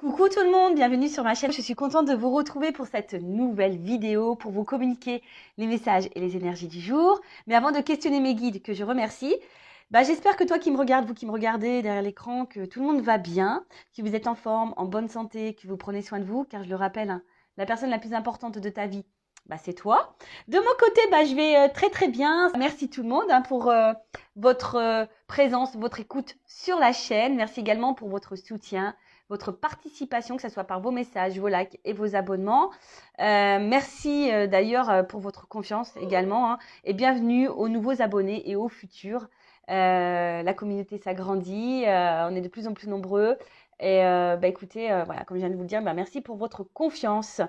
Coucou tout le monde, bienvenue sur ma chaîne. Je suis contente de vous retrouver pour cette nouvelle vidéo pour vous communiquer les messages et les énergies du jour. Mais avant de questionner mes guides, que je remercie, j'espère que toi qui me regardes, vous qui me regardez derrière l'écran, que tout le monde va bien, que vous êtes en forme, en bonne santé, que vous prenez soin de vous, car je le rappelle, hein, la personne la plus importante de ta vie, c'est toi. De mon côté, je vais très très bien. Merci tout le monde pour votre présence, votre écoute sur la chaîne. Merci également pour votre soutien, votre participation, que ce soit par vos messages, vos likes et vos abonnements. Merci d'ailleurs pour votre confiance également, hein, et bienvenue aux nouveaux abonnés et aux futurs. La communauté s'agrandit, on est de plus en plus nombreux. Et écoutez, voilà, comme je viens de vous le dire, merci pour votre confiance.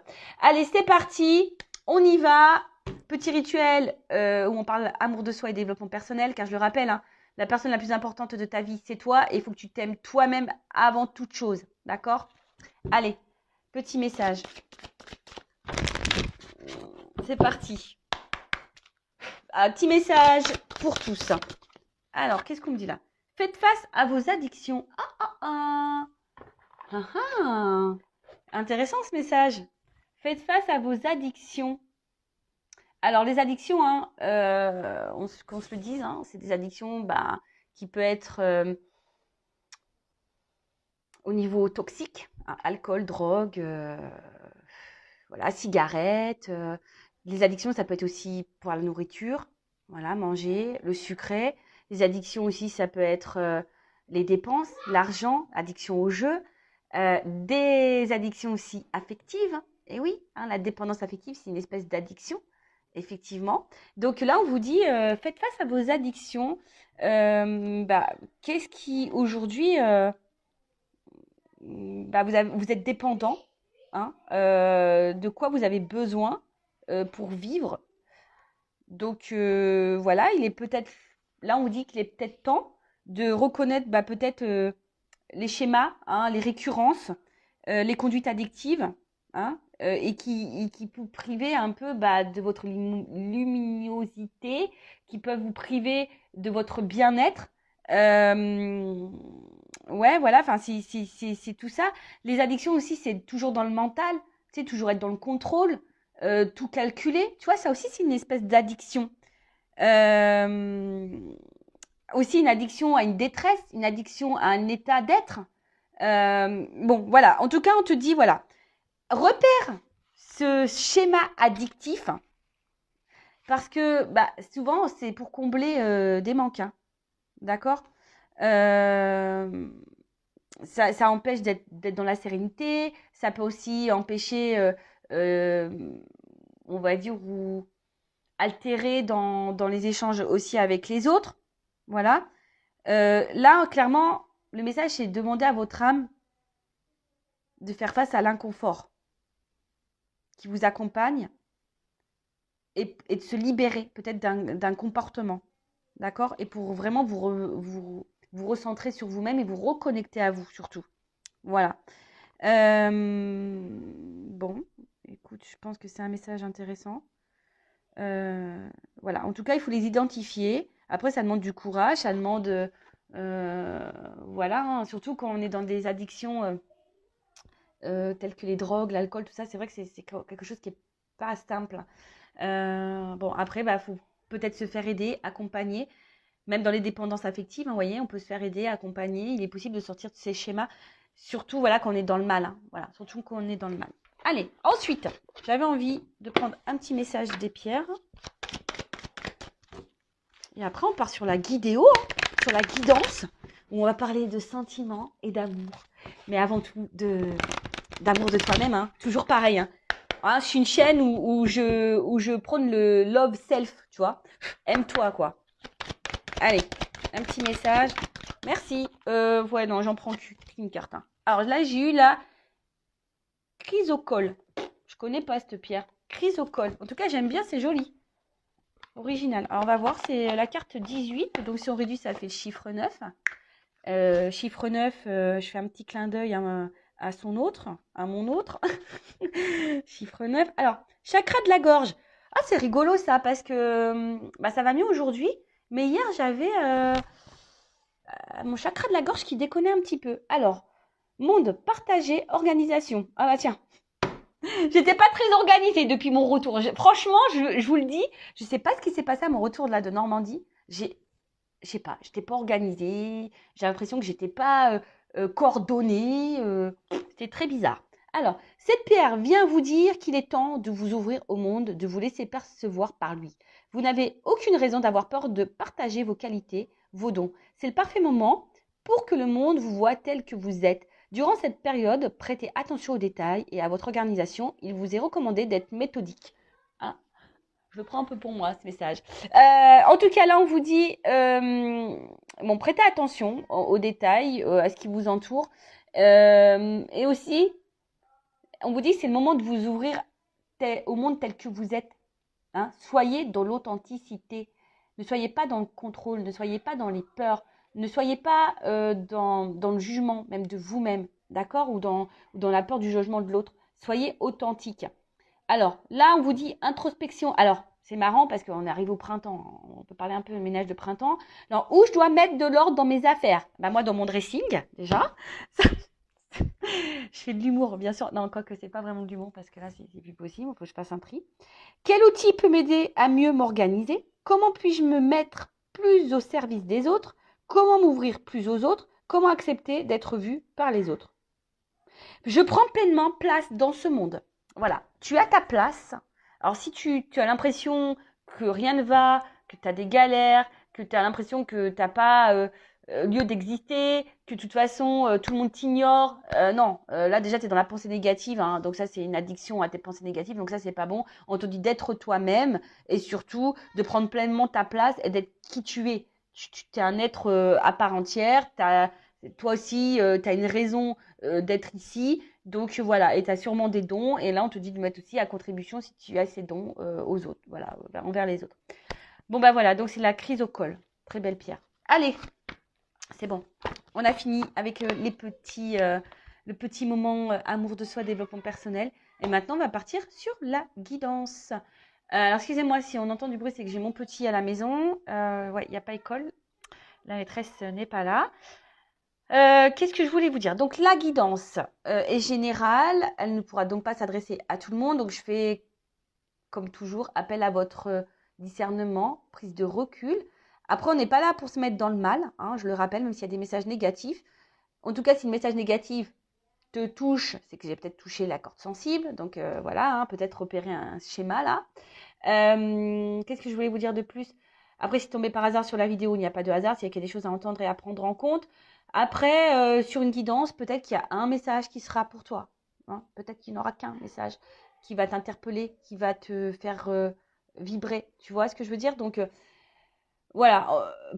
Allez, c'est parti, on y va. Petit rituel où on parle amour de soi et développement personnel, car je le rappelle, hein, la personne la plus importante de ta vie, c'est toi, et il faut que tu t'aimes toi-même avant toute chose, d'accord? Allez, petit message. C'est parti. Un petit message pour tous. Alors, qu'est-ce qu'on me dit là? Faites face à vos addictions. Intéressant ce message. Faites face à vos addictions. Alors, les addictions, hein, qu'on se le dise, hein, c'est des addictions qui peuvent être au niveau toxique, hein, alcool, drogue, voilà, cigarettes. Les addictions, ça peut être aussi pour la nourriture, voilà, manger, le sucré. Les addictions aussi, ça peut être les dépenses, l'argent, addiction au jeu. Des addictions aussi affectives. Et oui, hein, la dépendance affective, c'est une espèce d'addiction. Effectivement. Donc là, on vous dit, faites face à vos addictions. Qu'est-ce qui aujourd'hui, vous êtes dépendant, hein, de quoi vous avez besoin pour vivre. Donc voilà, il est peut-être, là on vous dit qu'il est peut-être temps de reconnaître peut-être les schémas, hein, les récurrences, les conduites addictives, hein, et qui vous priver un peu de votre luminosité, qui peuvent vous priver de votre bien-être. Ouais, voilà, enfin, c'est tout ça. Les addictions aussi, c'est toujours dans le mental, tu sais, toujours être dans le contrôle, tout calculer. Tu vois, ça aussi, c'est une espèce d'addiction. Euh, Aussi une addiction à une détresse, une addiction à un état d'être. Bon, voilà. En tout cas, on te dit, voilà, repère ce schéma addictif parce que souvent, c'est pour combler des manques. Hein, d'accord? Ça empêche d'être dans la sérénité. Ça peut aussi empêcher, on va dire, ou altérer dans les échanges aussi avec les autres. Voilà. Là, clairement, le message, c'est de demander à votre âme de faire face à l'inconfort qui vous accompagne et de se libérer peut-être d'un comportement. D'accord? Et pour vraiment vous recentrer sur vous-même et vous reconnecter à vous surtout. Voilà. Bon, écoute, je pense que c'est un message intéressant. Voilà. En tout cas, il faut les identifier. Après, ça demande du courage, ça demande... voilà, hein, surtout quand on est dans des addictions telles que les drogues, l'alcool, tout ça, c'est vrai que c'est quelque chose qui n'est pas simple. Bon, après, il faut peut-être se faire aider, accompagner. Même dans les dépendances affectives, hein, vous voyez, on peut se faire aider, accompagner. Il est possible de sortir de ces schémas, surtout voilà, quand on est dans le mal. Hein, voilà, surtout quand on est dans le mal. Allez, ensuite, j'avais envie de prendre un petit message des pierres. Et après, on part sur la guidéo, hein, sur la guidance, où on va parler de sentiments et d'amour. Mais avant tout, d'amour de toi-même, hein, toujours pareil. Hein. Hein, je suis une chaîne où je prône le love self, tu vois. Aime-toi, quoi. Allez, un petit message. Merci. Ouais, non, j'en prends qu'une carte. Hein. Alors là, j'ai eu la chrysocole. Je connais pas cette pierre. Chrysocole. En tout cas, j'aime bien, c'est joli. Original. Alors, on va voir, c'est la carte 18. Donc, si on réduit, ça fait le chiffre 9. Chiffre 9, je fais un petit clin d'œil à son autre, à mon autre. Chiffre 9. Alors, chakra de la gorge. Ah, c'est rigolo ça, parce que ça va mieux aujourd'hui. Mais hier, j'avais mon chakra de la gorge qui déconnait un petit peu. Alors, Monde partagé, organisation. Ah bah tiens, j'étais pas très organisée depuis mon retour. Franchement, je vous le dis, je sais pas ce qui s'est passé à mon retour de Normandie. Je sais pas, j'étais pas organisée. J'ai l'impression que j'étais pas coordonnée. C'était très bizarre. Alors, cette pierre vient vous dire qu'il est temps de vous ouvrir au monde, de vous laisser percevoir par lui. Vous n'avez aucune raison d'avoir peur de partager vos qualités, vos dons. C'est le parfait moment pour que le monde vous voie tel que vous êtes. Durant cette période, prêtez attention aux détails et à votre organisation. Il vous est recommandé d'être méthodique. Hein, je le prends un peu pour moi, ce message. En tout cas, là, on vous dit, bon, prêtez attention aux détails, à ce qui vous entoure. Et aussi, on vous dit que c'est le moment de vous ouvrir au monde tel que vous êtes. Hein. Soyez dans l'authenticité. Ne soyez pas dans le contrôle, ne soyez pas dans les peurs, ne soyez pas dans le jugement même de vous-même, d'accord, ou dans la peur du jugement de l'autre. Soyez authentique. Alors, là, on vous dit introspection. Alors, c'est marrant parce qu'on arrive au printemps. On peut parler un peu de ménage de printemps. Alors, où je dois mettre de l'ordre dans mes affaires? Bah, moi, dans mon dressing, déjà. Je fais de l'humour, bien sûr. Non, quoique, c'est pas vraiment de l'humour parce que là, c'est plus possible. Il faut que je fasse un tri. Quel outil peut m'aider à mieux m'organiser? Comment puis-je me mettre plus au service des autres? Comment m'ouvrir plus aux autres? Comment accepter d'être vu par les autres? Je prends pleinement place dans ce monde. Voilà, tu as ta place. Alors si tu as l'impression que rien ne va, que tu as des galères, que tu as l'impression que tu n'as pas lieu d'exister, que de toute façon tout le monde t'ignore, non, là déjà tu es dans la pensée négative, hein, donc ça c'est une addiction à tes pensées négatives, donc ça c'est pas bon. On te dit d'être toi-même et surtout de prendre pleinement ta place et d'être qui tu es. Tu es un être à part entière, toi aussi tu as une raison d'être ici. Donc voilà, et tu as sûrement des dons. Et là, on te dit de mettre aussi à contribution si tu as ces dons aux autres, voilà, envers les autres. Bon, bah voilà, donc c'est la crise au col. Très belle pierre. Allez, c'est bon. On a fini avec le petit moment amour de soi, développement personnel. Et maintenant, on va partir sur la guidance. Alors, excusez-moi si on entend du bruit, c'est que j'ai mon petit à la maison. Ouais, il n'y a pas école. La maîtresse n'est pas là. Qu'est-ce que je voulais vous dire? Donc, la guidance est générale. Elle ne pourra donc pas s'adresser à tout le monde. Donc, je fais, comme toujours, appel à votre discernement, prise de recul. Après, on n'est pas là pour se mettre dans le mal, hein, je le rappelle, même s'il y a des messages négatifs. En tout cas, si le message négatif te touche, c'est que j'ai peut-être touché la corde sensible. Donc, voilà, hein, peut-être repérer un schéma là. Qu'est-ce que je voulais vous dire de plus? Après, si tombé par hasard sur la vidéo, il n'y a pas de hasard, s'il y a des choses à entendre et à prendre en compte. Après, sur une guidance, peut-être qu'il y a un message qui sera pour toi. Hein. Peut-être qu'il n'y en aura qu'un message qui va t'interpeller, qui va te faire vibrer. Tu vois ce que je veux dire? Donc, voilà,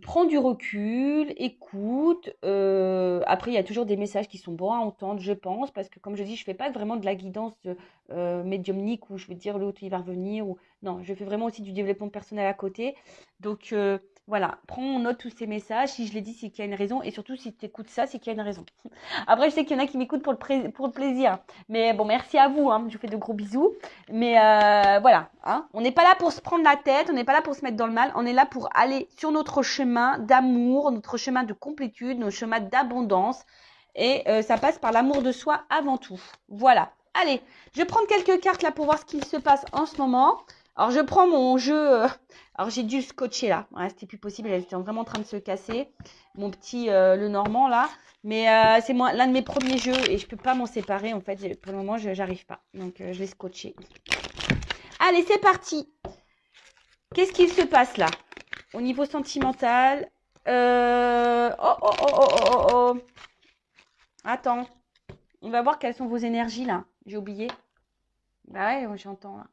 prends du recul, écoute. Après, il y a toujours des messages qui sont bons à entendre, je pense, parce que comme je dis, je fais pas vraiment de la guidance médiumnique où je vais dire l'autre il va revenir. Ou non, je fais vraiment aussi du développement personnel à côté. Donc voilà, prends en note tous ces messages. Si je les dis, c'est qu'il y a une raison, et surtout si tu écoutes ça, c'est qu'il y a une raison. Après, je sais qu'il y en a qui m'écoutent pour le plaisir, mais bon, merci à vous. Hein, je vous fais de gros bisous. Mais voilà, hein, on n'est pas là pour se prendre la tête, on n'est pas là pour se mettre dans le mal, on est là pour aller sur notre chemin d'amour, notre chemin de complétude, notre chemin d'abondance. Et ça passe par l'amour de soi avant tout. Voilà. Allez, je vais prendre quelques cartes là pour voir ce qui se passe en ce moment. Alors, je prends mon jeu. Alors, j'ai dû le scotcher là. Ouais, c'était plus possible, elle était vraiment en train de se casser. Mon petit le Normand là. Mais c'est l'un de mes premiers jeux et je peux pas m'en séparer. En fait, pour le moment, je n'arrive pas. Donc, je vais scotcher. Allez, c'est parti. Qu'est-ce qu'il se passe là? Au niveau sentimental. Oh. Attends. On va voir quelles sont vos énergies là. J'ai oublié. Bah ouais, j'entends là.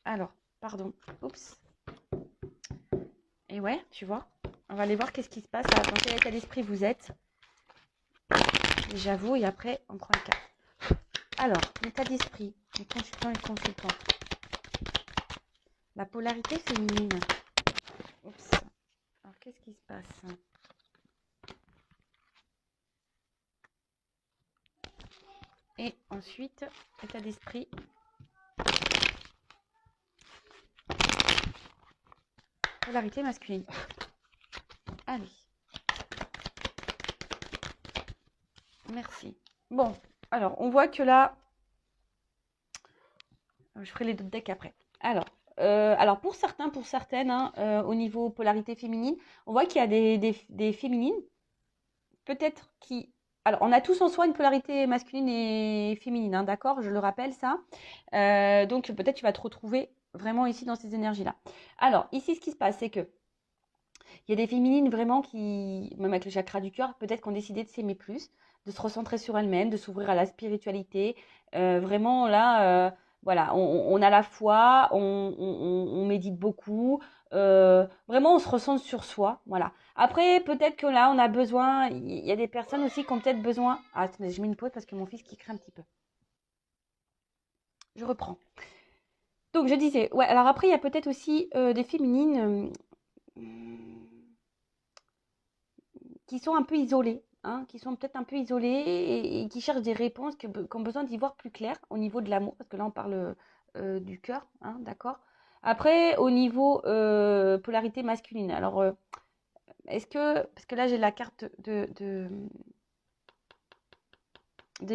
Alors, pardon. Oups. Et ouais, tu vois. On va aller voir qu'est-ce qui se passe. Dans quel état d'esprit vous êtes. J'avoue, et après, on prend le cas. Alors, l'état d'esprit. Les consultants et consultantes. La polarité féminine. Oups. Alors, qu'est-ce qui se passe? Et ensuite, état d'esprit. Polarité masculine. Allez. Merci. Bon, alors, on voit que là, je ferai les deux decks après. Alors pour certains, pour certaines, hein, au niveau polarité féminine, on voit qu'il y a des féminines, peut-être qui... Alors, on a tous en soi une polarité masculine et féminine, hein, d'accord? Je le rappelle, ça. Donc, peut-être tu vas te retrouver vraiment ici dans ces énergies-là. Alors, ici, ce qui se passe, c'est que il y a des féminines vraiment qui, même avec le chakra du cœur, peut-être qui ont décidé de s'aimer plus, de se recentrer sur elles-mêmes, de s'ouvrir à la spiritualité. Vraiment, là, voilà, on a la foi, on médite beaucoup. Vraiment, on se recentre sur soi. Voilà. Après, peut-être que là, on a besoin, il y a des personnes aussi qui ont peut-être besoin. Ah, attendez, je mets une pause parce que mon fils qui crie un petit peu. Je reprends. Donc, je disais, ouais, alors après, il y a peut-être aussi des féminines. Qui sont un peu isolés, hein, qui sont peut-être un peu isolés et qui cherchent des réponses, qui ont besoin d'y voir plus clair au niveau de l'amour, parce que là on parle du cœur, hein, d'accord. Après, au niveau polarité masculine, alors est-ce que, parce que là j'ai la carte des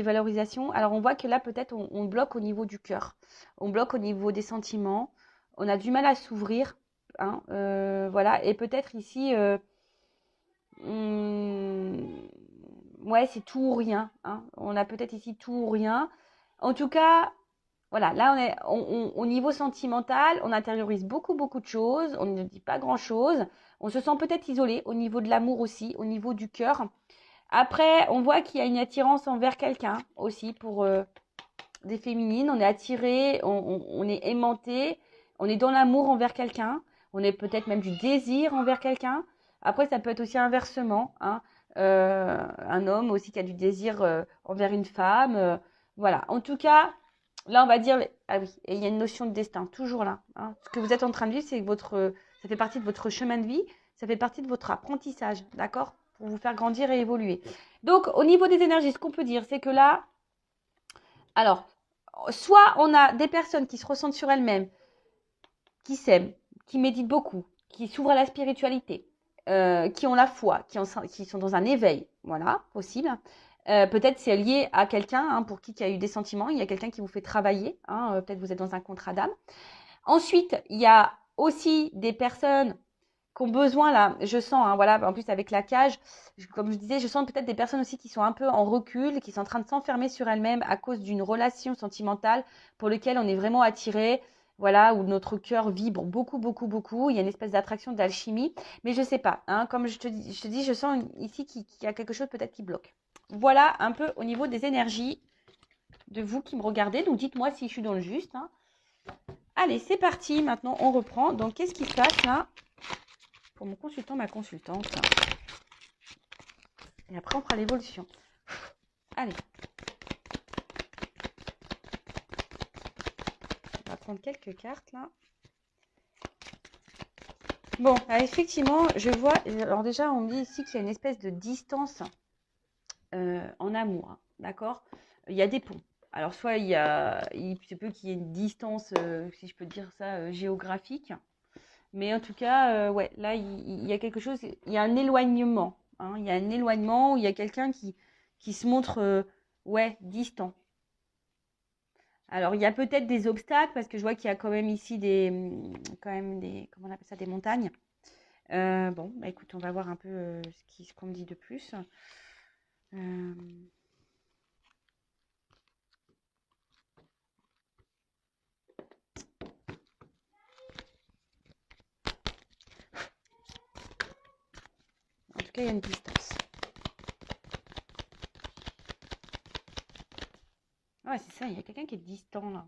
valorisations, alors on voit que là peut-être on bloque au niveau du cœur, on bloque au niveau des sentiments, on a du mal à s'ouvrir, hein, voilà, et peut-être ici... ouais, c'est tout ou rien, hein. On a peut-être ici tout ou rien. En tout cas, voilà, là on est au niveau sentimental, on intériorise beaucoup, beaucoup de choses, on ne dit pas grand-chose. On se sent peut-être isolé au niveau de l'amour aussi, au niveau du cœur. Après, on voit qu'il y a une attirance envers quelqu'un aussi pour des féminines. On est attiré, on est aimanté, on est dans l'amour envers quelqu'un. On est peut-être même du désir envers quelqu'un. Après, ça peut être aussi inversement, hein. Un homme aussi qui a du désir envers une femme. Voilà. En tout cas, là, on va dire, ah oui, et il y a une notion de destin, toujours là, hein. Ce que vous êtes en train de vivre, c'est que ça fait partie de votre chemin de vie, ça fait partie de votre apprentissage, d'accord? Pour vous faire grandir et évoluer. Donc, au niveau des énergies, ce qu'on peut dire, c'est que là, alors, soit on a des personnes qui se ressentent sur elles-mêmes, qui s'aiment, qui méditent beaucoup, qui s'ouvrent à la spiritualité, qui ont la foi, qui sont dans un éveil, voilà, possible. Peut-être c'est lié à quelqu'un, hein, pour qui il y a eu des sentiments, il y a quelqu'un qui vous fait travailler, hein, peut-être vous êtes dans un contrat d'âme. Ensuite, il y a aussi des personnes qui ont besoin, là, je sens, hein, voilà, en plus avec la cage, comme je disais, je sens peut-être des personnes aussi qui sont un peu en recul, qui sont en train de s'enfermer sur elles-mêmes à cause d'une relation sentimentale pour laquelle on est vraiment attiré, voilà, où notre cœur vibre beaucoup, beaucoup, beaucoup. Il y a une espèce d'attraction, d'alchimie, mais je sais pas, hein, comme je te dis, je sens ici qu'il y a quelque chose peut-être qui bloque. Voilà un peu au niveau des énergies de vous qui me regardez, donc dites-moi si je suis dans le juste, hein. Allez, c'est parti, maintenant on reprend. Donc qu'est-ce qui se passe là pour mon consultant, ma consultante? Et après, on fera l'évolution. Allez. On va prendre quelques cartes, là. Bon, effectivement, je vois... Alors déjà, on me dit ici qu'il y a une espèce de distance en amour, hein, d'accord? Il y a des ponts. Alors, soit il se peut qu'il y ait une distance, si je peux dire ça, géographique. Mais en tout cas, ouais, là, il y a quelque chose... Il y a un éloignement, hein. Il y a un éloignement où il y a quelqu'un qui se montre, ouais, distant. Alors, il y a peut-être des obstacles parce que je vois qu'il y a quand même ici quand même comment on appelle ça, des montagnes. Bon, bah écoute, on va voir un peu ce qu'on me dit de plus. Euh, En tout cas, il y a une distance. Ah ouais, c'est ça, il y a quelqu'un qui est distant là.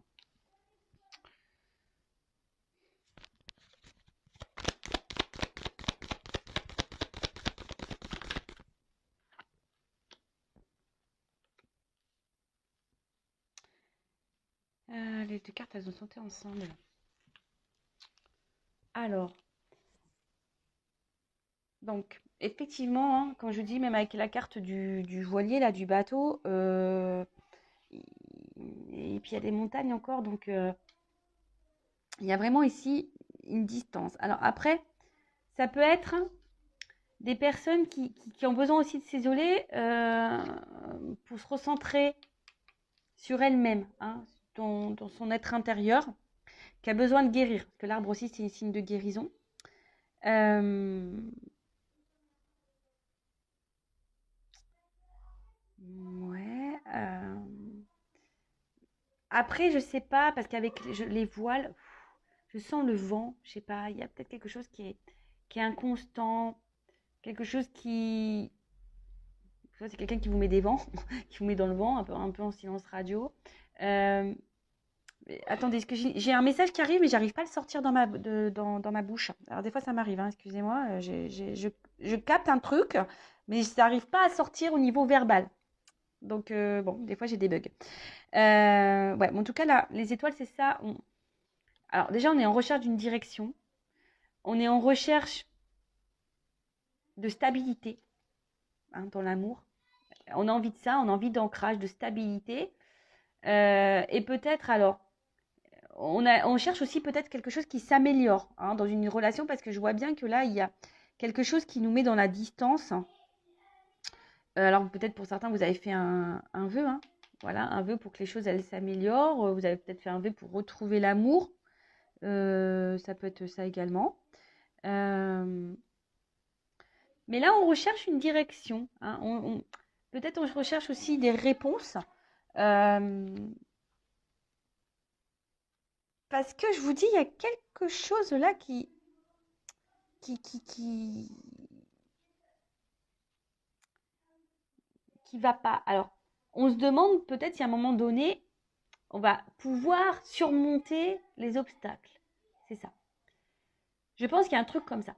Les deux cartes, elles ont sauté ensemble. Alors, donc, effectivement, hein, comme je dis, même avec la carte du voilier, là, du bateau, et puis il y a des montagnes encore, donc il y a vraiment ici une distance. Alors après, ça peut être des personnes qui ont besoin aussi de s'isoler pour se recentrer sur elle-même, hein, dans son être intérieur, qui a besoin de guérir. Parce que l'arbre aussi, c'est un signe de guérison. Ouais. Après, je sais pas, parce qu'avec les voiles, je sens le vent. Je sais pas, il y a peut-être quelque chose qui est inconstant, quelque chose qui. C'est quelqu'un qui vous met des vents, qui vous met dans le vent, un peu en silence radio. Euh, Attendez, est-ce que j'ai un message qui arrive, mais j'arrive pas à le sortir dans ma bouche. Alors des fois, ça m'arrive, hein, excusez-moi. Je capte un truc, mais ça n'arrive pas à sortir au niveau verbal. Donc, bon, des fois, j'ai des bugs. Ouais, mais en tout cas, là, les étoiles, c'est ça. Alors déjà, on est en recherche d'une direction. On est en recherche de stabilité, hein, dans l'amour. On a envie de ça, on a envie d'ancrage, de stabilité. Et peut-être, alors, on cherche aussi peut-être quelque chose qui s'améliore, hein, dans une relation, parce que je vois bien que là, il y a quelque chose qui nous met dans la distance. Alors peut-être pour certains, vous avez fait un vœu, hein, voilà, un vœu pour que les choses elles s'améliorent. Vous avez peut-être fait un vœu pour retrouver l'amour. Ça peut être ça également. Euh, mais là, on recherche une direction, hein. Peut-être on recherche aussi des réponses. Euh, Parce que je vous dis, il y a quelque chose là qui, qui, qui, qui va pas. Alors, on se demande peut-être si à un moment donné, on va pouvoir surmonter les obstacles. C'est ça. Je pense qu'il y a un truc comme ça,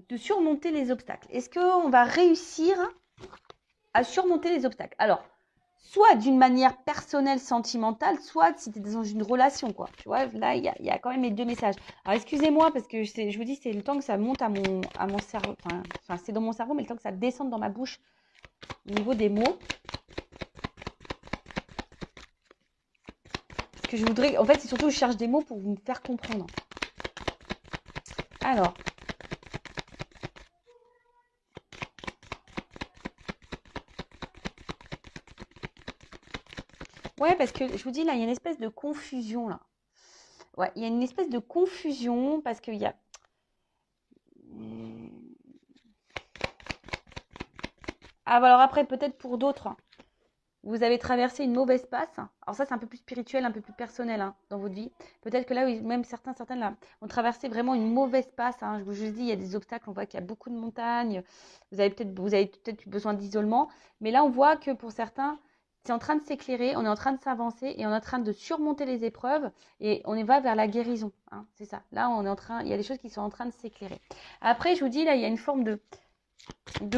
de surmonter les obstacles. Est-ce qu'on va réussir à surmonter les obstacles? Alors, soit d'une manière personnelle, sentimentale, soit si tu es dans une relation, quoi. Tu vois, là, il y a quand même les deux messages. Alors, excusez-moi, parce que je vous dis, c'est le temps que ça monte à mon cerveau. Enfin, c'est dans mon cerveau, mais le temps que ça descende dans ma bouche au niveau des mots. Parce que je voudrais... En fait, c'est surtout que je cherche des mots pour vous faire comprendre. Alors... Ouais, parce que je vous dis, là, il y a une espèce de confusion, là. Ouais, il y a une espèce de confusion parce qu'il y a... Ah, bah alors après, peut-être pour d'autres, vous avez traversé une mauvaise passe. Alors ça, c'est un peu plus spirituel, un peu plus personnel, hein, dans votre vie. Peut-être que là, oui, même certaines là, ont traversé vraiment une mauvaise passe, hein. Je vous dis, il y a des obstacles, on voit qu'il y a beaucoup de montagnes. Vous avez peut-être besoin d'isolement. Mais là, on voit que pour certains, c'est en train de s'éclairer, on est en train de s'avancer et on est en train de surmonter les épreuves et on va vers la guérison, hein, c'est ça. Là, il y a des choses qui sont en train de s'éclairer. Après, je vous dis, là, il y a une forme de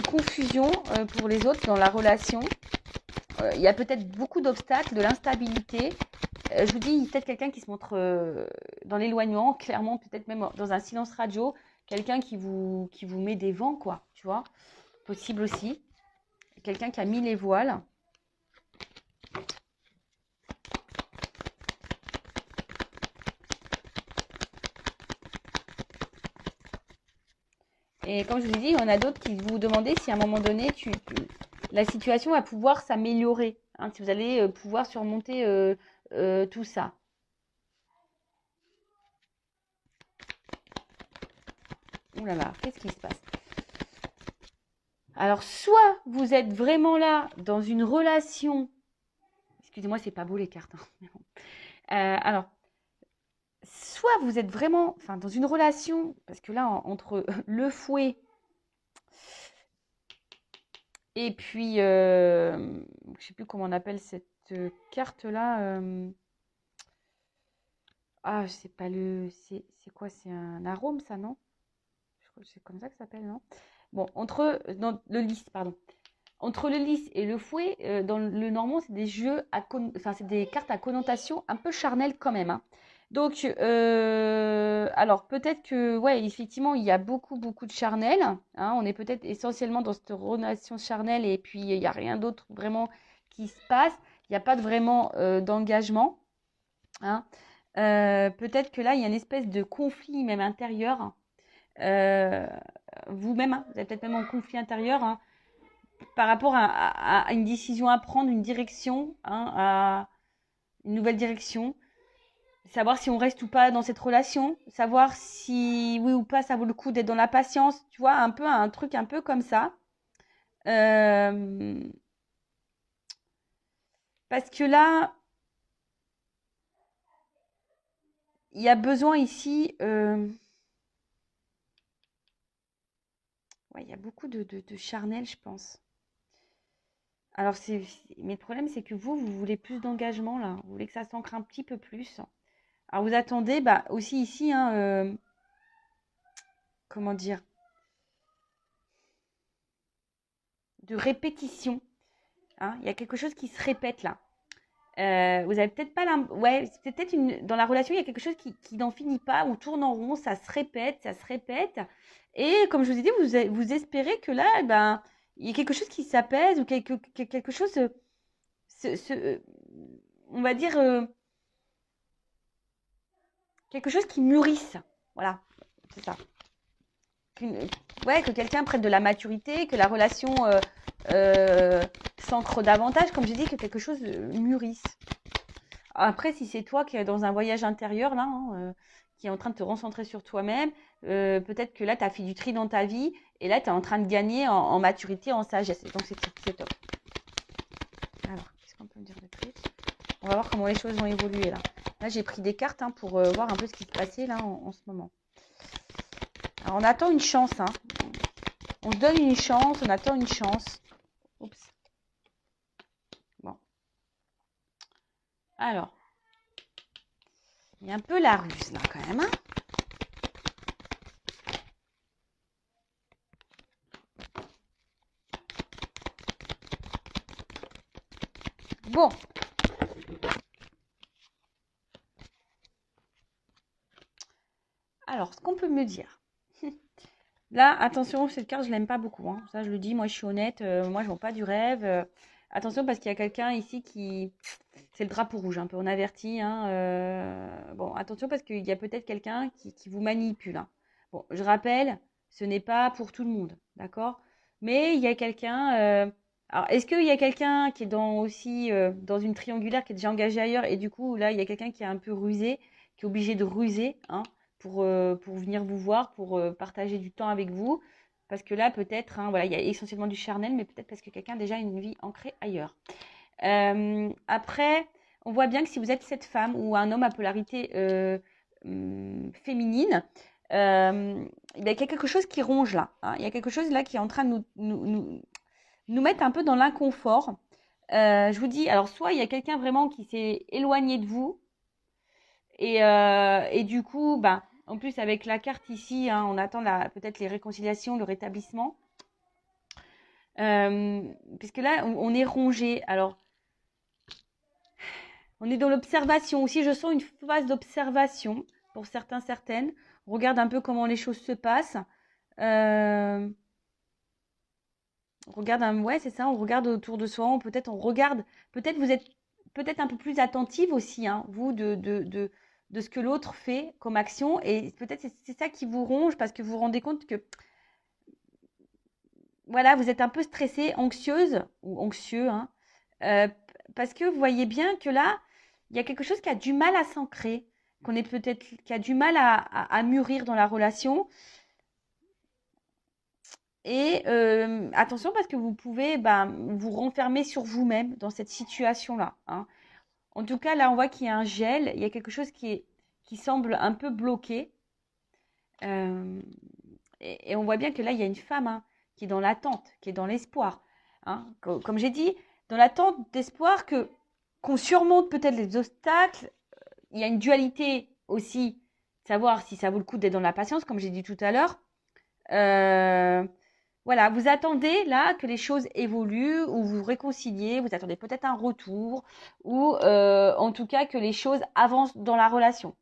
confusion pour les autres dans la relation. Il y a peut-être beaucoup d'obstacles, de l'instabilité. Je vous dis, peut-être quelqu'un qui se montre dans l'éloignement, clairement, peut-être même dans un silence radio, quelqu'un qui vous met des vents, quoi, tu vois. Possible aussi. Quelqu'un qui a mis les voiles. Et comme je vous ai dit, il y en a d'autres qui vous demandaient si à un moment donné, la situation va pouvoir s'améliorer, hein, si vous allez pouvoir surmonter tout ça. Ouh là là, qu'est-ce qui se passe? Alors, soit vous êtes vraiment là dans une relation. Excusez-moi, c'est pas beau les cartes, hein. Alors, soit vous êtes vraiment dans une relation, parce que là, entre le fouet et puis, je ne sais plus comment on appelle cette carte-là. Ah, je sais pas c'est quoi? C'est un arôme, ça, non? Je crois que c'est comme ça que ça s'appelle, non? Bon, dans le lys, pardon. Entre le lys et le fouet, dans le normand, c'est des c'est des cartes à connotation un peu charnelle quand même, hein. Donc, alors peut-être que, ouais, effectivement, il y a beaucoup, beaucoup de charnel, hein. On est peut-être essentiellement dans cette relation charnelle et puis il n'y a rien d'autre vraiment qui se passe. Il n'y a pas vraiment d'engagement, hein. Peut-être que là, il y a une espèce de conflit même intérieur. Vous-même, hein, vous êtes peut-être même en conflit intérieur, hein. par rapport à une décision à prendre, une direction, hein, à une nouvelle direction. Savoir si on reste ou pas dans cette relation, savoir si oui ou pas ça vaut le coup d'être dans la patience, tu vois, un peu un truc un peu comme ça. Euh, Parce que là, il y a besoin ici, ouais, il y a beaucoup de charnel, je pense. Alors, mais le problème, c'est que vous voulez plus d'engagement, là. Vous voulez que ça s'ancre un petit peu plus. Alors, vous attendez, bah, aussi ici, hein, comment dire, de répétition. Hein. Il y a quelque chose qui se répète, là. Vous avez peut-être pas ouais, c'est peut-être dans la relation, il y a quelque chose qui n'en finit pas, ou tourne en rond, ça se répète, ça se répète. Et comme je vous ai dit, vous espérez que là, eh ben, il y a quelque chose qui s'apaise, ou quelque chose, on va dire, quelque chose qui mûrisse. Voilà, c'est ça. Ouais, que quelqu'un prenne de la maturité, que la relation s'ancre davantage, comme j'ai dit, que quelque chose mûrisse. Après, si c'est toi qui es dans un voyage intérieur, là, hein, qui est en train de te recentrer sur toi-même, peut-être que là, tu as fait du tri dans ta vie, et là, tu es en train de gagner en maturité, en sagesse. Et donc, c'est top. Alors, qu'est-ce qu'on peut me dire de plus? On va voir comment les choses vont évoluer, là. Là, j'ai pris des cartes hein, pour voir un peu ce qui se passait, là, en ce moment. Alors, on attend une chance, hein. On se donne une chance, on attend une chance. Oups. Bon. Alors. Il y a un peu la ruse, là, quand même, hein. Bon. Alors, ce qu'on peut me dire. Là, attention, cette carte, je l'aime pas beaucoup. Hein. Ça, je le dis, moi, je suis honnête. Moi, je vends pas du rêve. Attention, parce qu'il y a quelqu'un ici qui... C'est le drapeau rouge, un peu, on avertit. Hein, bon, attention, parce qu'il y a peut-être quelqu'un qui vous manipule. Hein. Bon, je rappelle, ce n'est pas pour tout le monde, d'accord? Mais il y a quelqu'un... Alors, est-ce qu'il y a quelqu'un qui est aussi dans une triangulaire, qui est déjà engagé ailleurs, et du coup, là, il y a quelqu'un qui est un peu rusé, qui est obligé de ruser, hein, pour venir vous voir, pour partager du temps avec vous. Parce que là, peut-être, hein, voilà, il y a essentiellement du charnel, mais peut-être parce que quelqu'un a déjà une vie ancrée ailleurs. Après, on voit bien que si vous êtes cette femme ou un homme à polarité féminine, il y a quelque chose qui ronge là. Hein. Il y a quelque chose là qui est en train de nous mettre un peu dans l'inconfort. Je vous dis, alors soit il y a quelqu'un vraiment qui s'est éloigné de vous, et du coup, ben, en plus avec la carte ici, hein, on attend peut-être les réconciliations, le rétablissement. Puisque là, on est rongé. Alors, on est dans l'observation. Aussi, je sens une phase d'observation pour certains, certaines. On regarde un peu comment les choses se passent. On regarde ouais, c'est ça. On regarde autour de soi. Peut-être on regarde. Peut-être vous êtes peut-être un peu plus attentive aussi, hein, vous, de ce que l'autre fait comme action. Et peut-être c'est ça qui vous ronge parce que vous vous rendez compte que voilà, vous êtes un peu stressée, anxieuse ou anxieux, hein, parce que vous voyez bien que là, il y a quelque chose qui a du mal à s'ancrer, qui a du mal à mûrir dans la relation. Et attention parce que vous pouvez vous renfermer sur vous-même dans cette situation-là. Hein. En tout cas, là, on voit qu'il y a un gel, il y a quelque chose qui semble un peu bloqué. Euh, et on voit bien que là, il y a une femme hein, qui est dans l'attente, qui est dans l'espoir. Hein. Comme j'ai dit, dans l'attente d'espoir qu'on surmonte peut-être les obstacles. Il y a une dualité aussi, savoir si ça vaut le coup d'être dans la patience, comme j'ai dit tout à l'heure. Voilà, vous attendez là que les choses évoluent ou vous réconciliez, vous attendez peut-être un retour ou en tout cas que les choses avancent dans la relation.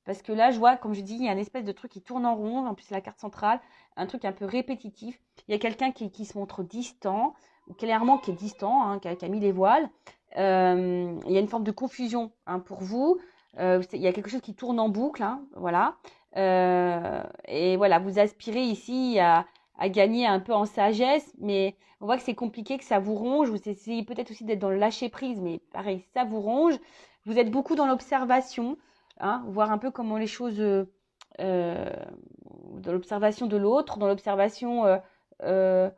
Parce que là, je vois, comme je dis, il y a une espèce de truc qui tourne en rond, en plus la carte centrale, un truc un peu répétitif. Il y a quelqu'un qui se montre distant, ou clairement qui est distant, hein, qui a mis les voiles. Il y a une forme de confusion hein, pour vous. Il y a quelque chose qui tourne en boucle, hein, voilà. Et voilà, vous aspirez ici à à gagner un peu en sagesse, mais on voit que c'est compliqué, que ça vous ronge. Vous essayez peut-être aussi d'être dans le lâcher-prise, mais pareil, ça vous ronge. Vous êtes beaucoup dans l'observation, hein, voir un peu comment les choses, dans l'observation de l'autre, dans l'observation euh,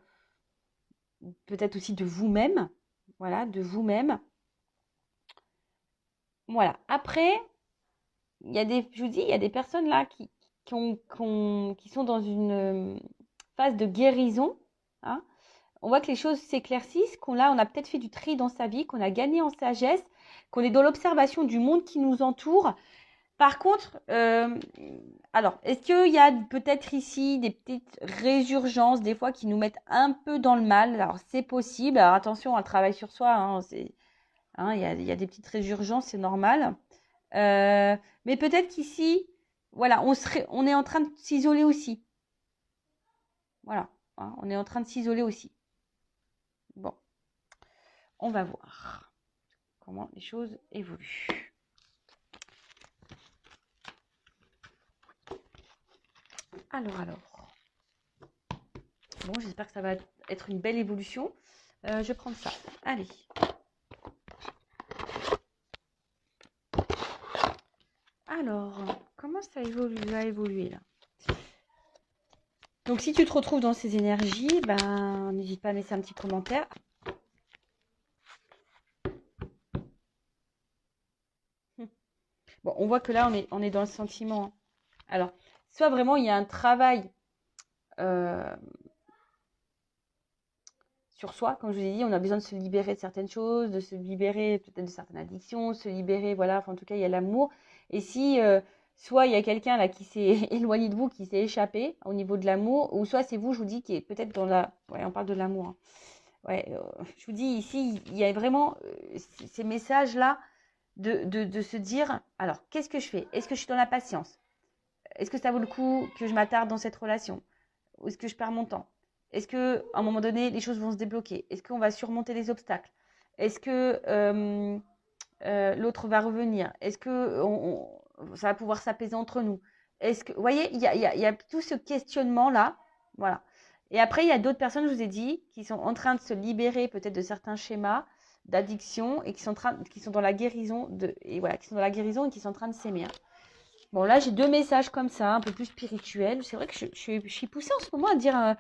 peut-être aussi de vous-même. Voilà, de vous-même. Voilà. Après, il y a je vous dis, il y a des personnes là qui sont dans une phase de guérison, hein. On voit que les choses s'éclaircissent, qu'on on a peut-être fait du tri dans sa vie, qu'on a gagné en sagesse, qu'on est dans l'observation du monde qui nous entoure. Par contre, alors, est-ce qu'il y a peut-être ici des petites résurgences, des fois, qui nous mettent un peu dans le mal? Alors, c'est possible. Alors, attention, un travail sur soi, hein, il y a des petites résurgences, c'est normal. Mais peut-être qu'ici, voilà, on est en train de s'isoler aussi. Voilà, hein, on est en train de s'isoler aussi. Bon, on va voir comment les choses évoluent. Alors. Bon, j'espère que ça va être une belle évolution. Je vais prendre ça. Allez. Alors, comment ça va évoluer là? Donc, si tu te retrouves dans ces énergies, ben, n'hésite pas à laisser un petit commentaire. Bon, on voit que là, on est dans le sentiment. Alors, soit vraiment, il y a un travail sur soi. Comme je vous ai dit, on a besoin de se libérer de certaines choses, de se libérer peut-être de certaines addictions, se libérer, voilà. Enfin, en tout cas, il y a l'amour. Et si soit il y a quelqu'un là qui s'est éloigné de vous, qui s'est échappé au niveau de l'amour, ou soit c'est vous, je vous dis, qui est peut-être dans la... Ouais, on parle de l'amour, hein. Ouais, je vous dis, ici, il y a vraiment ces messages-là de se dire, alors, qu'est-ce que je fais? Est-ce que je suis dans la patience? Est-ce que ça vaut le coup que je m'attarde dans cette relation? Ou est-ce que je perds mon temps? Est-ce qu'à un moment donné, les choses vont se débloquer? Est-ce qu'on va surmonter les obstacles? Est-ce que l'autre va revenir? Est-ce que ça va pouvoir s'apaiser entre nous? Est-ce que, vous voyez, il y a tout ce questionnement-là. Voilà. Et après, il y a d'autres personnes, je vous ai dit, qui sont en train de se libérer peut-être de certains schémas d'addiction et qui sont dans la guérison qui sont dans la guérison et qui sont en train de s'aimer. Bon, là, j'ai deux messages comme ça, un peu plus spirituels. C'est vrai que je suis poussée en ce moment à dire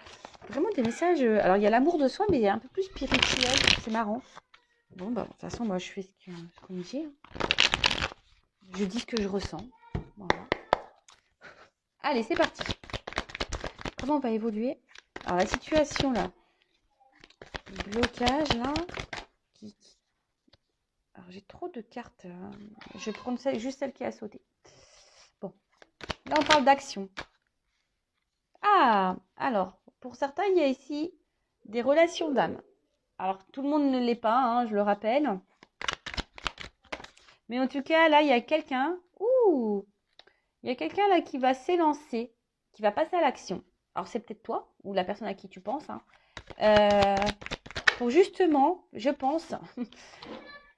vraiment des messages. Alors, il y a l'amour de soi, mais un peu plus spirituel. C'est marrant. Bon, bah, de toute façon, moi, je fais ce qu'on me dit. Je dis ce que je ressens. Voilà. Allez, c'est parti. Comment on va évoluer? Alors, la situation, là. Le blocage, là. Alors, j'ai trop de cartes. Je vais prendre juste celle qui a sauté. Bon. Là, on parle d'action. Ah, alors, pour certains, il y a ici des relations d'âme. Alors, tout le monde ne l'est pas, hein, je le rappelle. Mais en tout cas, là, il y a quelqu'un. Ouh! Il y a quelqu'un là qui va s'élancer, qui va passer à l'action. Alors, c'est peut-être toi ou la personne à qui tu penses, hein, pour justement, je pense,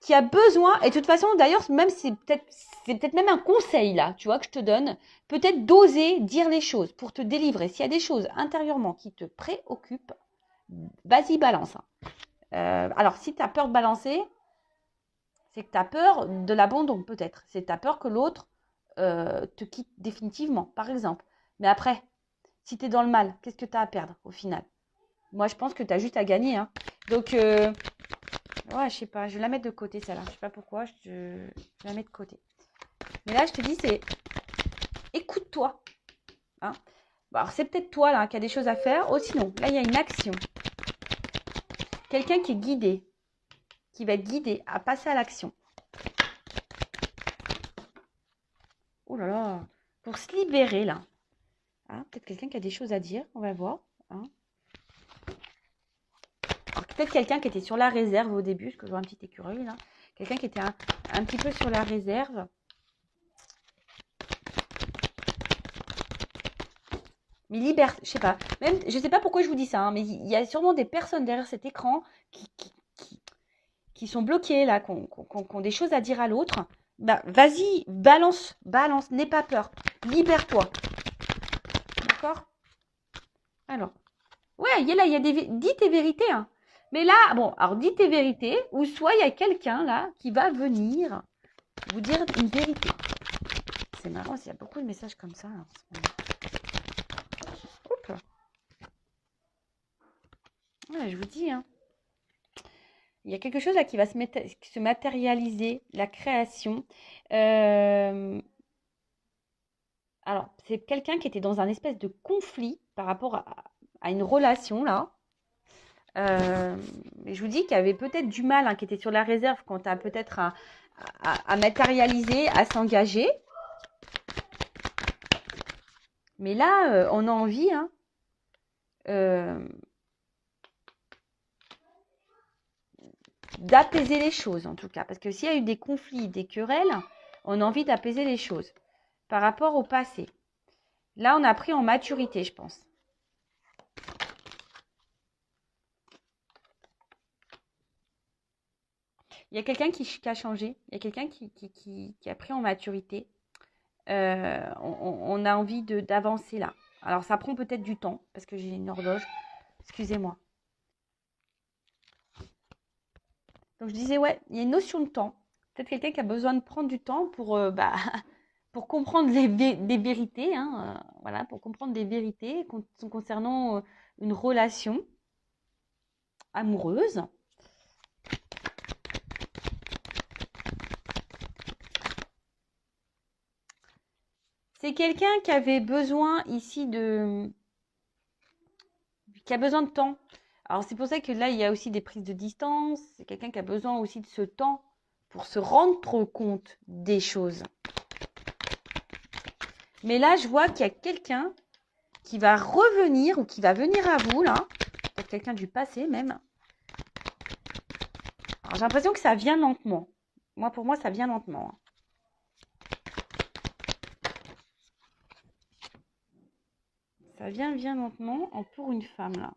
qui a besoin, et de toute façon, d'ailleurs, même c'est peut-être même un conseil là, tu vois, que je te donne, peut-être d'oser dire les choses pour te délivrer. S'il y a des choses intérieurement qui te préoccupent, vas-y, balance, hein. Alors, si tu as peur de balancer, c'est que tu as peur de l'abandon, peut-être. C'est que tu as peur que l'autre te quitte définitivement, par exemple. Mais après, si tu es dans le mal, qu'est-ce que tu as à perdre au final? Moi, je pense que tu as juste à gagner, hein. Donc, ouais, je sais pas, je vais la mettre de côté, celle-là. Je sais pas pourquoi, je vais la mettre de côté. Mais là, je te dis, c'est écoute-toi, hein. Bon, alors, c'est peut-être toi, là, qui a des choses à faire. Oh, sinon, là, il y a une action. Quelqu'un qui est guidé, qui va être guidé à passer à l'action. Oh là là, pour se libérer, là. Hein, peut-être quelqu'un qui a des choses à dire, on va voir, hein. Peut-être quelqu'un qui était sur la réserve au début, parce que je vois un petit écureuil là. Quelqu'un qui était un petit peu sur la réserve. Mais libère, je sais pas. Même, je sais pas pourquoi je vous dis ça, hein, mais il y a sûrement des personnes derrière cet écran qui sont bloquées là, qui ont des choses à dire à l'autre. Bah, vas-y, balance, n'aie pas peur. Libère-toi. D'accord? Alors, Ouais, là, il y a dis tes vérités, hein. Mais là, bon, alors dis tes vérités, ou soit il y a quelqu'un là qui va venir vous dire une vérité. C'est marrant, il y a beaucoup de messages comme ça. Oups. Ouais, je vous dis, hein. Il y a quelque chose là qui va se matérialiser, la création. Alors, c'est quelqu'un qui était dans un espèce de conflit par rapport à une relation là. Je vous dis qu'il y avait peut-être du mal, hein, qui était sur la réserve quant à peut-être à matérialiser, à s'engager. Mais là, on a envie, hein, d'apaiser les choses en tout cas. Parce que s'il y a eu des conflits, des querelles, on a envie d'apaiser les choses par rapport au passé. Là, on a pris en maturité, je pense. Il y a quelqu'un qui a changé, il y a quelqu'un qui a pris en maturité. On a envie d'avancer là. Alors, ça prend peut-être du temps, parce que j'ai une horloge. Excusez-moi. Donc, je disais, ouais, il y a une notion de temps. Peut-être quelqu'un qui a besoin de prendre du temps pour, pour comprendre des vérités. Hein, voilà, pour comprendre des vérités concernant une relation amoureuse. C'est quelqu'un qui avait besoin ici qui a besoin de temps. Alors c'est pour ça que là, il y a aussi des prises de distance. C'est quelqu'un qui a besoin aussi de ce temps pour se rendre compte des choses. Mais là, je vois qu'il y a quelqu'un qui va revenir ou qui va venir à vous, là. Peut-être quelqu'un du passé même. Alors j'ai l'impression que ça vient lentement. Pour moi, ça vient lentement. Ça vient lentement pour une femme, là.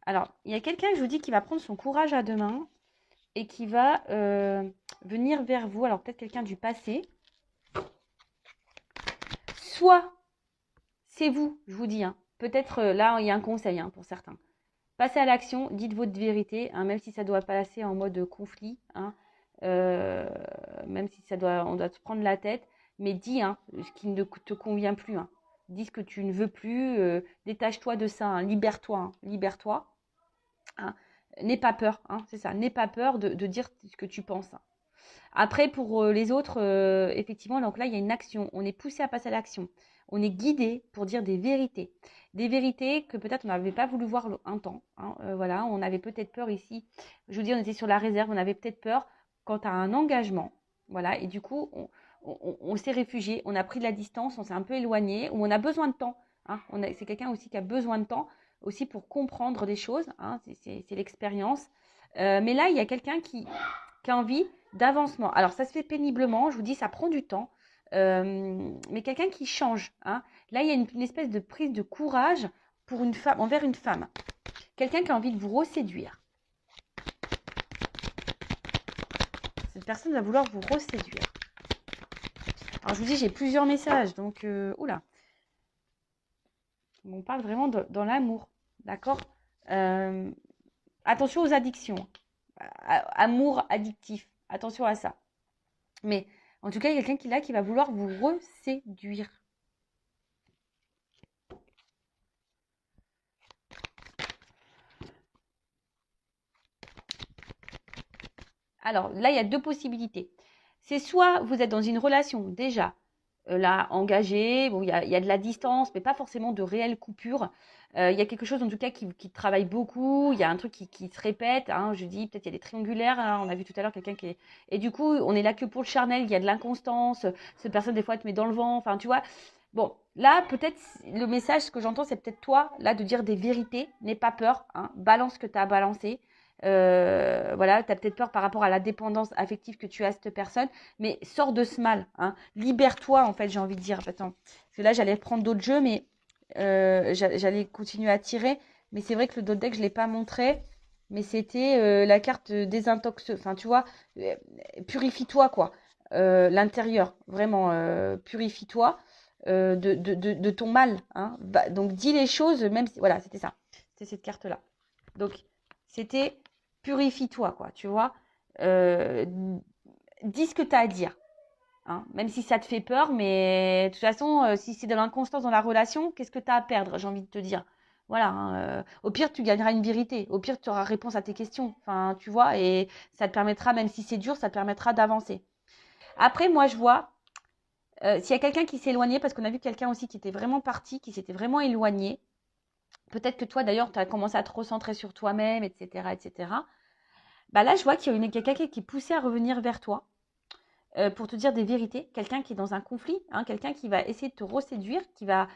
Alors, il y a quelqu'un, je vous dis, qui va prendre son courage à deux mains et qui va venir vers vous. Alors, peut-être quelqu'un du passé. Soit, c'est vous, je vous dis. Hein. Peut-être, là, il y a un conseil, hein, pour certains. Passez à l'action, dites votre vérité, hein, même si ça doit passer en mode conflit. Hein, même si on doit se prendre la tête. Mais dis, hein, ce qui ne te convient plus. Hein. Dis ce que tu ne veux plus. Détache-toi de ça. Hein, libère-toi. Hein, libère-toi. Hein. N'aie pas peur, hein, c'est ça. N'aie pas peur de dire ce que tu penses. Hein. Après, pour les autres, effectivement, donc là, il y a une action. On est poussé à passer à l'action. On est guidé pour dire des vérités. Des vérités que peut-être on n'avait pas voulu voir un temps. Hein, voilà, on avait peut-être peur ici. Je vous dis, on était sur la réserve. On avait peut-être peur quant à un engagement. Voilà, et du coup, on s'est réfugié. On a pris de la distance. On s'est un peu éloigné. Ou on a besoin de temps. Hein, c'est quelqu'un aussi qui a besoin de temps aussi pour comprendre des choses. Hein, c'est l'expérience. Mais là, il y a quelqu'un qui a envie d'avancement. Alors, ça se fait péniblement. Je vous dis, ça prend du temps. Mais quelqu'un qui change. Hein. Là, il y a une espèce de prise de courage pour une femme, envers une femme. Quelqu'un qui a envie de vous reséduire. Cette personne va vouloir vous reséduire. Alors, je vous dis, j'ai plusieurs messages. Donc, oula. On parle vraiment dans l'amour. D'accord. Attention aux addictions. Amour addictif. Attention à ça. Mais en tout cas, il y a quelqu'un qui va vouloir vous reséduire. Alors là, il y a deux possibilités. C'est soit vous êtes dans une relation déjà là engagée, bon, il y a de la distance, mais pas forcément de réelle coupure. Il y a quelque chose en tout cas qui travaille beaucoup, il y a un truc qui se répète. Hein, je dis peut-être il y a des triangulaires, hein, on a vu tout à l'heure quelqu'un qui est... Et du coup, on est là que pour le charnel, il y a de l'inconstance, cette personne des fois te met dans le vent, enfin tu vois. Bon, là peut-être le message que j'entends c'est peut-être toi, là de dire des vérités, n'aie pas peur, hein, balance ce que tu as à balancer. Voilà, tu as peut-être peur par rapport à la dépendance affective que tu as à cette personne, mais sors de ce mal. Hein. Libère-toi, en fait, j'ai envie de dire. Attends, parce que là, j'allais prendre d'autres jeux, mais j'allais continuer à tirer. Mais c'est vrai que le dos deck, je ne l'ai pas montré. Mais c'était la carte désintox. Enfin, tu vois, purifie-toi, quoi. L'intérieur, vraiment, purifie-toi. de ton mal. Hein. Donc, dis les choses, même si... Voilà, c'était ça. C'était cette carte-là. Donc, c'était purifie-toi, quoi, tu vois. Dis ce que tu as à dire. Hein. Même si ça te fait peur, mais de toute façon, si c'est de l'inconstance dans la relation, qu'est-ce que tu as à perdre, j'ai envie de te dire. Voilà, hein, au pire, tu gagneras une vérité. Au pire, tu auras réponse à tes questions. Enfin, tu vois, et ça te permettra, même si c'est dur, ça te permettra d'avancer. Après, moi, je vois, s'il y a quelqu'un qui s'est éloigné, parce qu'on a vu quelqu'un aussi qui était vraiment parti, qui s'était vraiment éloigné, peut-être que toi, d'ailleurs, tu as commencé à te recentrer sur toi-même, etc., etc. Bah là, je vois qu'il y a quelqu'un qui est poussé à revenir vers toi pour te dire des vérités. Quelqu'un qui est dans un conflit, hein, quelqu'un qui va essayer de te reséduire, qui va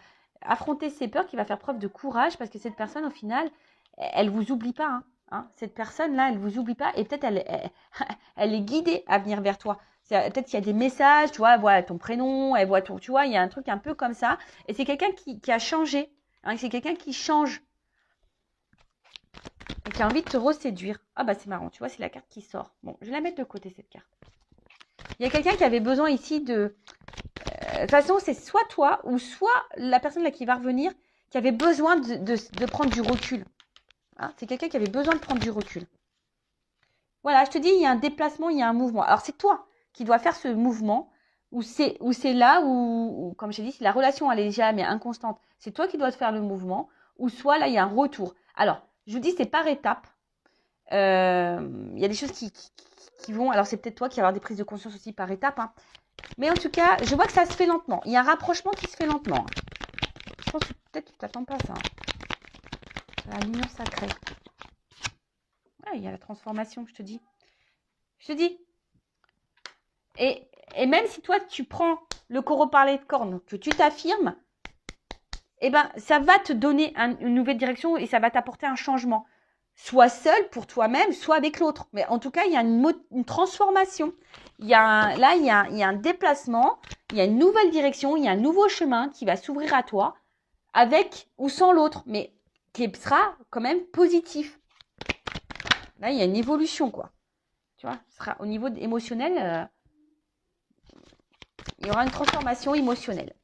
affronter ses peurs, qui va faire preuve de courage, parce que cette personne, au final, elle vous oublie pas. Hein, hein. Cette personne-là, elle vous oublie pas, et peut-être elle est guidée à venir vers toi. Peut-être qu'il y a des messages, tu vois, elle voit ton prénom, elle voit ton, tu vois, il y a un truc un peu comme ça. Et c'est quelqu'un qui a changé. Hein, c'est quelqu'un qui change et qui a envie de te reséduire. Ah bah c'est marrant, tu vois, c'est la carte qui sort. Bon, je vais la mettre de côté, cette carte. Il y a quelqu'un qui avait besoin ici de... De toute façon, c'est soit toi ou soit la personne là qui va revenir qui avait besoin de prendre du recul. Hein, c'est quelqu'un qui avait besoin de prendre du recul. Voilà, je te dis, il y a un déplacement, il y a un mouvement. Alors, c'est toi qui dois faire ce mouvement où c'est là où, comme je t'ai dit, si la relation elle est jamais inconstante, c'est toi qui dois faire le mouvement, ou soit là, il y a un retour. Alors, je vous dis, c'est par étapes. Il y a des choses qui vont... Alors, c'est peut-être toi qui vas avoir des prises de conscience aussi par étapes. Hein. Mais en tout cas, je vois que ça se fait lentement. Il y a un rapprochement qui se fait lentement. Je pense que peut-être tu t'attends pas à ça. La l'union sacrée. Ouais, il y a la transformation, je te dis. Je te dis. Et même si toi, tu prends le corps parler de cornes, que tu t'affirmes, eh ben, ça va te donner une nouvelle direction et ça va t'apporter un changement. Soit seul pour toi-même, soit avec l'autre. Mais en tout cas, il y a une transformation. Il y a un déplacement, il y a une nouvelle direction, il y a un nouveau chemin qui va s'ouvrir à toi, avec ou sans l'autre, mais qui sera quand même positif. Là, il y a une évolution, quoi. Tu vois, ce sera au niveau émotionnel, il y aura une transformation émotionnelle.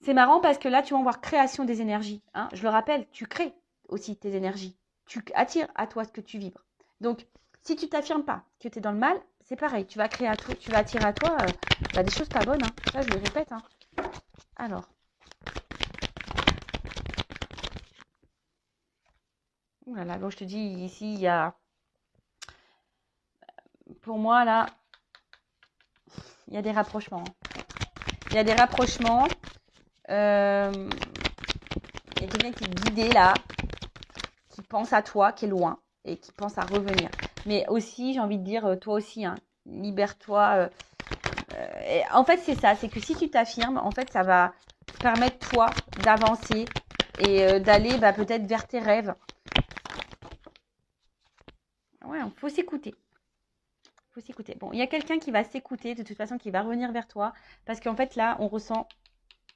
C'est marrant parce que là, tu vas voir création des énergies. Hein. Je le rappelle, tu crées aussi tes énergies. Tu attires à toi ce que tu vibres. Donc, si tu t'affirmes pas que tu es dans le mal, c'est pareil. Tu vas créer à toi, tu vas attirer à toi des choses pas bonnes. Hein. Ça, je le répète. Hein. Alors. Voilà, donc je te dis, ici, il y a... Pour moi, là, il y a des rapprochements. Il y a des rapprochements. Il y a quelqu'un qui est guidé, là, qui pense à toi, qui est loin, et qui pense à revenir. Mais aussi, j'ai envie de dire, toi aussi, hein, libère-toi. En fait, c'est ça, c'est que si tu t'affirmes, en fait, ça va permettre, toi, d'avancer et d'aller peut-être vers tes rêves. Ouais, il faut s'écouter. Faut s'écouter. Bon, il y a quelqu'un qui va s'écouter, de toute façon, qui va revenir vers toi, parce qu'en fait, là, on ressent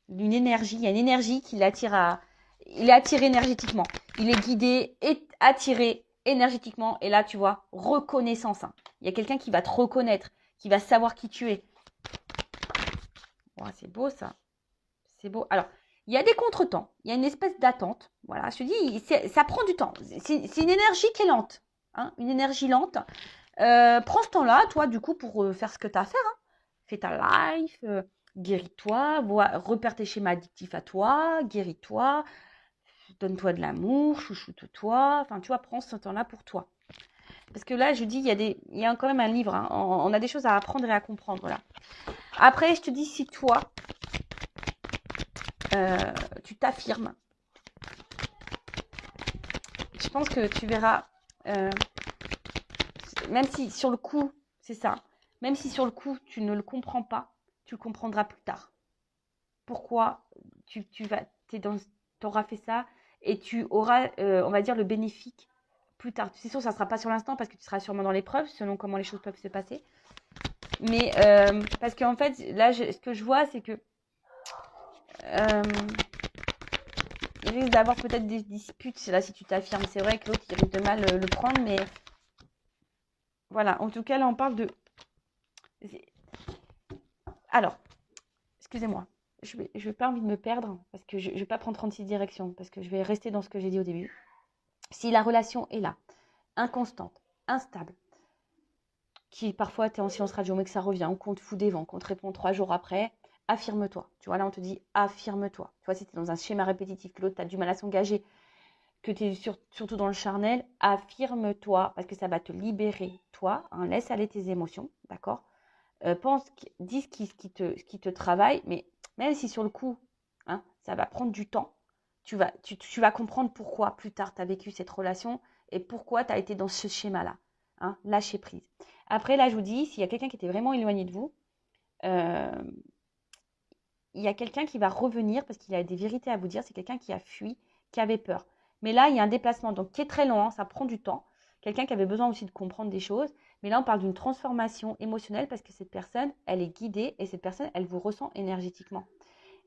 une énergie. Il y a une énergie qui l'attire à... Il est attiré énergétiquement. Il est guidé et attiré énergétiquement. Et là, tu vois, reconnaissance. Hein. Il y a quelqu'un qui va te reconnaître, qui va savoir qui tu es. Ouais, c'est beau, ça. C'est beau. Alors, il y a des contretemps. Il y a une espèce d'attente. Voilà, je te dis, ça prend du temps. C'est une énergie qui est lente. Hein, une énergie lente. Prends ce temps-là, toi, du coup, pour faire ce que tu as à faire. Hein. Fais ta life, guéris-toi, repère tes schémas addictifs à toi, guéris-toi, donne-toi de l'amour, chouchoute-toi. Enfin, tu vois, prends ce temps-là pour toi. Parce que là, je dis, il y a quand même un livre. Hein. On a des choses à apprendre et à comprendre. Voilà. Après, je te dis, si toi, tu t'affirmes, je pense que tu verras, même si sur le coup, c'est ça, même si sur le coup, tu ne le comprends pas, tu le comprendras plus tard. Pourquoi tu auras fait ça et tu auras, on va dire, le bénéfice plus tard. C'est sûr, ça ne sera pas sur l'instant parce que tu seras sûrement dans l'épreuve, selon comment les choses peuvent se passer. Mais parce qu'en fait, là, ce que je vois, c'est que il risque d'avoir peut-être des disputes. Là, si tu t'affirmes, c'est vrai que l'autre, il risque de mal le prendre, mais voilà. En tout cas, là, on parle de... Alors, excusez-moi, je vais pas envie de me perdre parce que je vais pas prendre 36 directions parce que je vais rester dans ce que j'ai dit au début. Si la relation est là, inconstante, instable, qui parfois tu es en silence radio mais que ça revient, ou qu'on te fout des vents, qu'on te répond 3 jours après, affirme-toi. Tu vois, là on te dit affirme-toi. Tu vois, si tu es dans un schéma répétitif, que l'autre tu as du mal à s'engager, que tu es surtout dans le charnel, affirme-toi parce que ça va te libérer, toi. Hein, laisse aller tes émotions, d'accord. Dis ce qui te travaille, mais même si sur le coup, hein, ça va prendre du temps, tu vas comprendre pourquoi plus tard tu as vécu cette relation et pourquoi tu as été dans ce schéma-là. Hein, lâcher prise. Après, là, je vous dis, s'il y a quelqu'un qui était vraiment éloigné de vous, il y a quelqu'un qui va revenir parce qu'il a des vérités à vous dire. C'est quelqu'un qui a fui, qui avait peur. Mais là, il y a un déplacement donc qui est très lent, hein, ça prend du temps. Quelqu'un qui avait besoin aussi de comprendre des choses. Mais là, on parle d'une transformation émotionnelle parce que cette personne, elle est guidée et cette personne, elle vous ressent énergétiquement.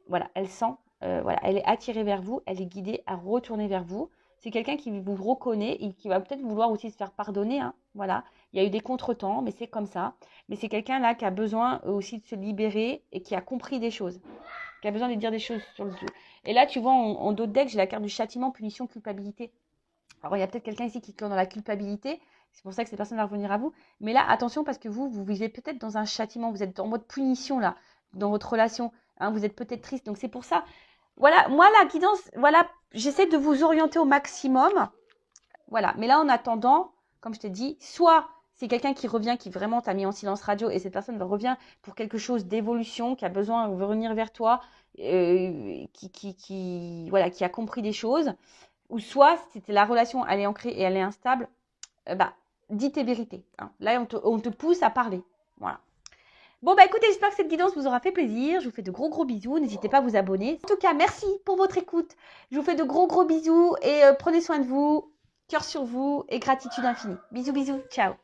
Voilà, elle sent, voilà, elle est attirée vers vous, elle est guidée à retourner vers vous. C'est quelqu'un qui vous reconnaît et qui va peut-être vouloir aussi se faire pardonner. Hein, voilà, il y a eu des contretemps, mais c'est comme ça. Mais c'est quelqu'un là qui a besoin aussi de se libérer et qui a compris des choses, qui a besoin de dire des choses sur le dos. Et là, tu vois, en dos de deck, j'ai la carte du châtiment, punition, culpabilité. Alors, il y a peut-être quelqu'un ici qui est dans la culpabilité. C'est pour ça que cette personne va revenir à vous. Mais là, attention, parce que vous vivez peut-être dans un châtiment. Vous êtes en mode punition, là, dans votre relation. Hein, vous êtes peut-être triste. Donc, c'est pour ça. Voilà, moi, la guidance, voilà, j'essaie de vous orienter au maximum. Voilà. Mais là, en attendant, comme je t'ai dit, soit c'est quelqu'un qui revient, qui vraiment t'a mis en silence radio et cette personne revient pour quelque chose d'évolution, qui a besoin de revenir vers toi, voilà, qui a compris des choses. Ou soit, si la relation, elle est ancrée et elle est instable, dis tes vérités. Hein. Là, on te pousse à parler. Voilà. Bon, écoutez, j'espère que cette guidance vous aura fait plaisir. Je vous fais de gros bisous. N'hésitez pas à vous abonner. En tout cas, merci pour votre écoute. Je vous fais de gros bisous et prenez soin de vous. Cœur sur vous et gratitude infinie. Bisous. Ciao.